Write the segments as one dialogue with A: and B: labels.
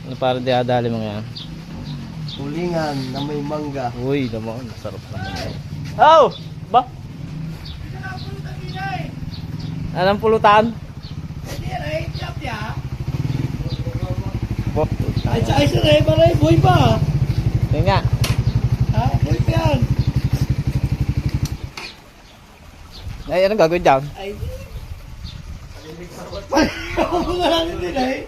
A: Ano para diadali mo yan?
B: Tulingan na may mangga.
A: Uy, naman, masarap naman yan. Oh! Ba? Anong pulutan? Bo.
B: Ay, saray, maray, boy pa.
A: Yan nga.
B: Ha? Boy pa yan.
A: Ay, anong gagawin dyan?
B: Ay, ako nga lang din ay.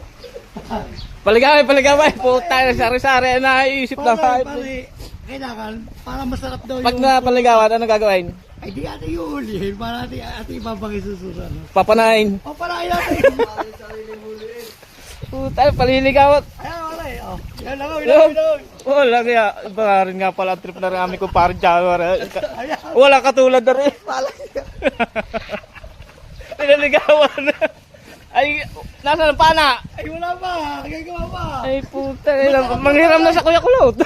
A: Paligaway. Puta, sari-sari na iisip na
B: Pare,
A: hype.
B: kailangan, para masarap daw
A: Pag napaligawan, anong gagawin?
B: Ay, di ate iulihin. Para ate ibabang isususan.
A: Papanain.
B: Papalain natin.
A: Puta, paliligawan.
B: Ayan, wala eh. Oh. Yan lang, ilaw.
A: Wala kaya, iba nga rin nga pala ang trip na rin kami kung parang Jaguar.
B: Ayan.
A: Wala katulad na rin. Pinaligawan. Ay, nasa ng pana?
B: Ay, wala pa. Gagawa pa.
A: Ay, puta. Manghiram na sa Kuya Kulot.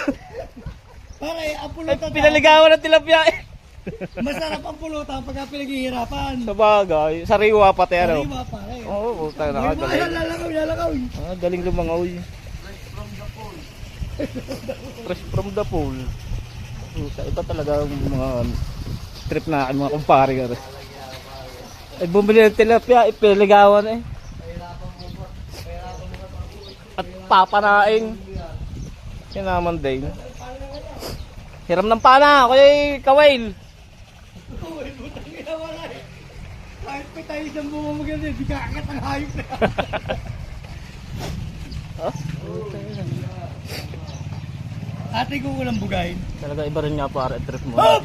B: Pare, ang
A: Ay,
B: pulutan
A: pinaligawan ng tilapia eh.
B: masarap ang pulutan pagka pinaghihirapan.
A: Sa bagay, sariwa pati ano.
B: Sariwa, pare.
A: Oo, puta,
B: Ay,
A: nakagaling.
B: lalakaw.
A: Ah, galing lumangoy. Fresh from the pool. Puta, iba talaga ang mga trip na mga kumpare ka rin. Ay, bumili ng tilapia, ipiligawan eh. At papanaing. Sinaman din. Hiram ng pana, kuya Kawail.
B: Kahit pa tayo isang bunga maganda, di kakat ang hayop na.
A: Huh?
B: Ate ko walang bugayin.
A: Talaga iba rin nga para trip mo.
B: Hop!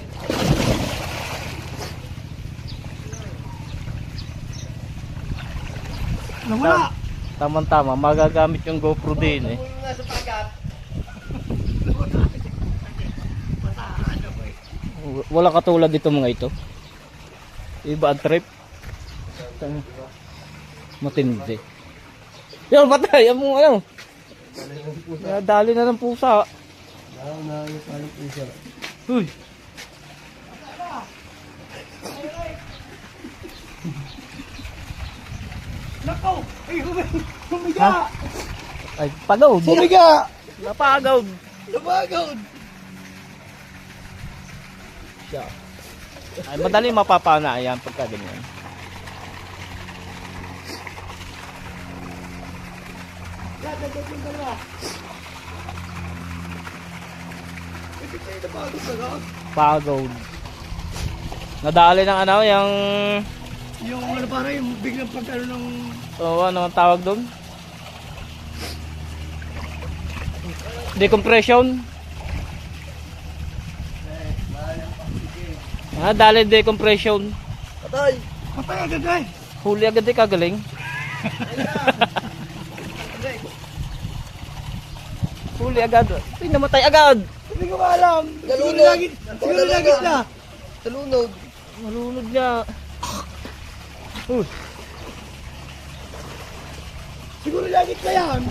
B: Nawala!
A: Tama-tama, magagamit yung GoPro din eh.
B: Nasa pagat.
A: Wala katulad dito mga ito. Iba ang trip. Matindi. Yan, patay. Yan mo ano. Dali na ng pusa.
B: Na yung paling pusa.
A: Uy.
B: Nakaw! Ay, humiga!
A: Ay, pagod.
B: Humiga!
A: Napagod.
B: Lumagod!
A: Siya. Ay, madali mapapana yan pagka ganyan.
B: Dadagdag yung dalawa. Ito kayo na bago sa no?
A: Pagod. Nadali ng ano, yung...
B: Yung ano para yung biglang pagkano ng...
A: ano ang tawag doon? Decompression. Dali decompression.
B: Patay! Patay agad eh!
A: Huli agad eh, kagaling. Huli agad. Ay, namatay agad.
B: Hindi ko alam. Siguro lagit na.
A: Talunod. Malunod niya.
B: Siguro lagit na yan.